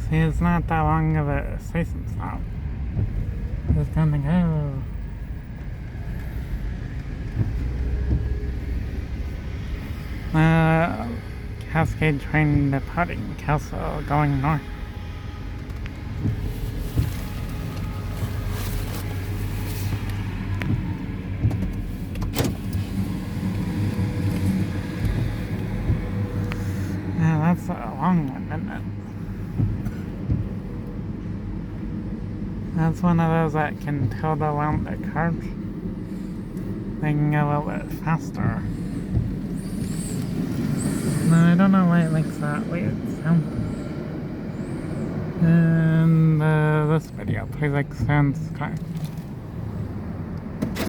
See, it's not that long of a station stop. It's gonna go. Cascade train departing Kelso, going north. Yeah, that's a long one, isn't it? That's one of those that can tilt around the curves. They can go a little bit faster. No, I don't know why it makes that weird sound. And this video, please like, share, and subscribe.